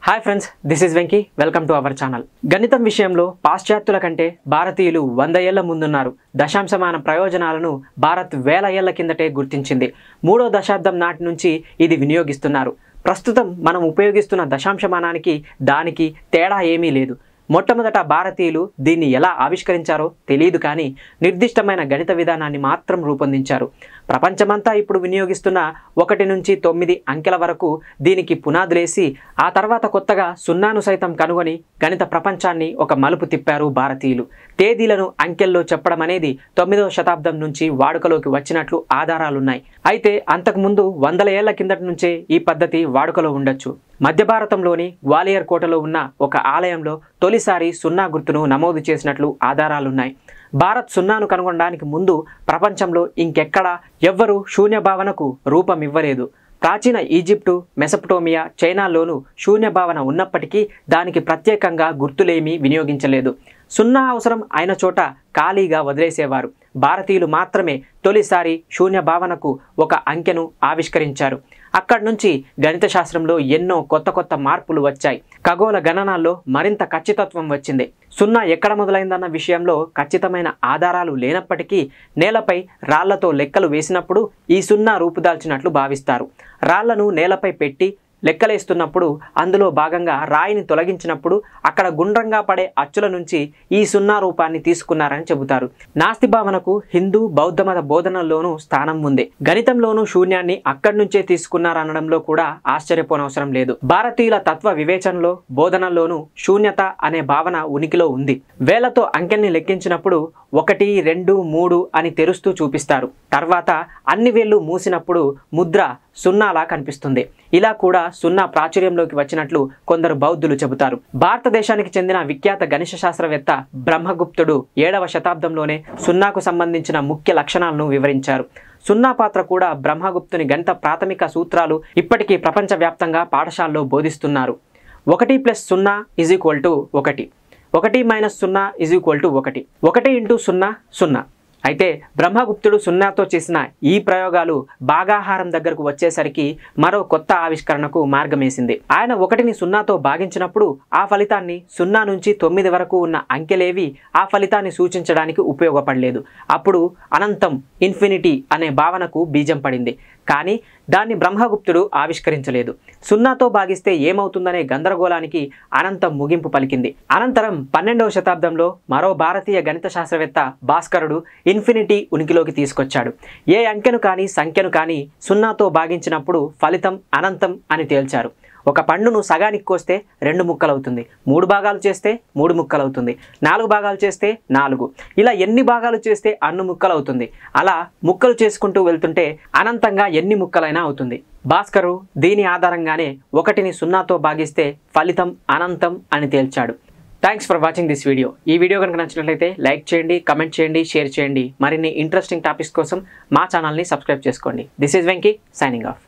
Hi friends, this is Venky. Welcome to our channel. గణితం విషయంలో పాశ్చాత్యుల కంటే భారతీయులు 100 ఏళ్ల ముందున్నారు. దశాంశమాన ప్రయోజనాలను భారత్ వేల ఏళ్ల కిందటే గుర్తించింది. 3వ దశాబ్దం నాటి నుంచి ఇది వినియోగిస్తున్నారు. ప్రస్తుతం మనం ఉపయోగిస్తున్న దశాంశమానానికి దానికి తేడా ఏమీ లేదు. మొట్టమొదట భారతీయులు దీన్ని ఎలా ఆవిష్కరించారో తెలియదు, కానీ నిర్దిష్టమైన గణిత విధానాన్ని మాత్రం రూపొందించారు. ప్రపంచమంతా ఇప్పుడు వినియోగిస్తున్న 1 నుంచి 9 అంకెల వరకు దీనికి పునాదులేసి ఆ తర్వాత కొత్తగా సున్నాను సైతం కనుగొని గణిత ప్రపంచాన్ని ఒక మలుపు తిప్పారు భారతీయులు. తేదీలను అంకెల్లో చెప్పడం అనేది 9వ శతాబ్దం నుంచి వాడుకలోకి వచ్చినట్లు ఆధారాలున్నాయి. అయితే అంతకుముందు 100 ఏళ్ల కిందటి నుంచే ఈ పద్ధతి వాడుకలో ఉండొచ్చు. మధ్య భారతంలోని గ్వాలియర్ కోటలో ఉన్న ఒక ఆలయంలో తొలిసారి సున్నా గుర్తును నమోదు చేసినట్లు ఆధారాలున్నాయి. భారత్ సున్నాను కనుగొనడానికి ముందు ప్రపంచంలో ఇంకెక్కడా ఎవ్వరూ శూన్య భావనకు రూపం ఇవ్వలేదు. ప్రాచీన ఈజిప్టు, మెసపటోమియా, చైనాలోనూ శూన్య భావన ఉన్నప్పటికీ దానికి ప్రత్యేకంగా గుర్తులేమీ వినియోగించలేదు. సున్నా అవసరం అయిన చోట ఖాళీగా వదిలేసేవారు. భారతీయులు మాత్రమే తొలిసారి శూన్య భావనకు ఒక అంకెను ఆవిష్కరించారు. అక్కడి నుంచి గణిత శాస్త్రంలో ఎన్నో కొత్త మార్పులు వచ్చాయి. ఖగోళ గణనాల్లో మరింత ఖచ్చితత్వం వచ్చింది. సున్నా ఎక్కడ మొదలైందన్న విషయంలో ఖచ్చితమైన ఆధారాలు లేనప్పటికీ నేలపై రాళ్లతో లెక్కలు వేసినప్పుడు ఈ సున్నా రూపుదాల్చినట్లు భావిస్తారు. రాళ్లను నేలపై పెట్టి లెక్కలేస్తున్నప్పుడు అందులో భాగంగా రాయిని తొలగించినప్పుడు అక్కడ గుండ్రంగా పడే అచ్చుల నుంచి ఈ సున్నా రూపాన్ని తీసుకున్నారని చెబుతారు. నాస్తి భావనకు హిందూ, బౌద్ధ మత బోధనల్లోనూ స్థానం ఉంది. గణితంలోనూ శూన్యాన్ని అక్కడి నుంచే తీసుకున్నారనడంలో కూడా ఆశ్చర్యపోనవసరం లేదు. భారతీయుల తత్వ వివేచనలో, బోధనల్లోనూ శూన్యత అనే భావన ఉనికిలో ఉంది. వేలతో అంకెల్ని లెక్కించినప్పుడు 1, 2, 3 అని తెరుస్తూ చూపిస్తారు. తర్వాత అన్ని వేళ్ళు మూసినప్పుడు ముద్ర సున్నాలా కనిపిస్తుంది. ఇలా కూడా సున్నా ప్రాచుర్యంలోకి వచ్చినట్లు కొందరు బౌద్ధులు చెబుతారు. భారతదేశానికి చెందిన విఖ్యాత గణిత శాస్త్రవేత్త బ్రహ్మగుప్తుడు 7వ శతాబ్దంలోనే సున్నాకు సంబంధించిన ముఖ్య లక్షణాలను వివరించారు. సున్నా పాత్ర కూడా బ్రహ్మగుప్తుని గణిత ప్రాథమిక సూత్రాలు ఇప్పటికీ ప్రపంచవ్యాప్తంగా పాఠశాలలో బోధిస్తున్నారు. 1 + 0 = 1, 1 - 0 = 1, 1 × 0 0. అయితే బ్రహ్మగుప్తుడు సున్నాతో చేసిన ఈ ప్రయోగాలు భాగాహారం దగ్గరకు వచ్చేసరికి మరో కొత్త ఆవిష్కరణకు మార్గమేసింది. ఆయన 1ని 0తో భాగించినప్పుడు ఆ ఫలితాన్ని 0 నుంచి 9 వరకు ఉన్న అంకెలేవి ఆ ఫలితాన్ని సూచించడానికి ఉపయోగపడలేదు. అప్పుడు అనంతం, ఇన్ఫినిటీ అనే భావనకు బీజం పడింది. కానీ దాన్ని బ్రహ్మగుప్తుడు ఆవిష్కరించలేదు. 0తో భాగిస్తే ఏమవుతుందనే గందరగోళానికి అనంతం ముగింపు పలికింది. అనంతరం 12వ శతాబ్దంలో మరో భారతీయ గణిత శాస్త్రవేత్త భాస్కరుడు ఇన్ఫినిటీ ఉనికిలోకి తీసుకొచ్చాడు. ఏ అంకెను కానీ సంఖ్యను కానీ 0తో భాగించినప్పుడు ఫలితం అనంతం అని తేల్చారు. ఒక పండును సగానికి కోస్తే 2 ముక్కలవుతుంది, 3 భాగాలు చేస్తే 3 ముక్కలవుతుంది, 4 భాగాలు చేస్తే 4, ఇలా ఎన్ని భాగాలు చేస్తే అన్ని ముక్కలవుతుంది. అలా ముక్కలు చేసుకుంటూ వెళ్తుంటే అనంతంగా ఎన్ని ముక్కలైనా అవుతుంది. భాస్కరు దీని ఆధారంగానే 1ని 0తో భాగిస్తే ఫలితం అనంతం అని తేల్చాడు. Thanks for watching this video. ఈ వీడియో కనుక నచ్చినట్లయితే లైక్ చేయండి, కమెంట్ చేయండి, షేర్ చేయండి. మరిన్ని ఇంట్రెస్టింగ్ టాపిక్స్ కోసం మా ఛానల్ని సబ్స్క్రైబ్ చేసుకోండి. This is Venky, signing off.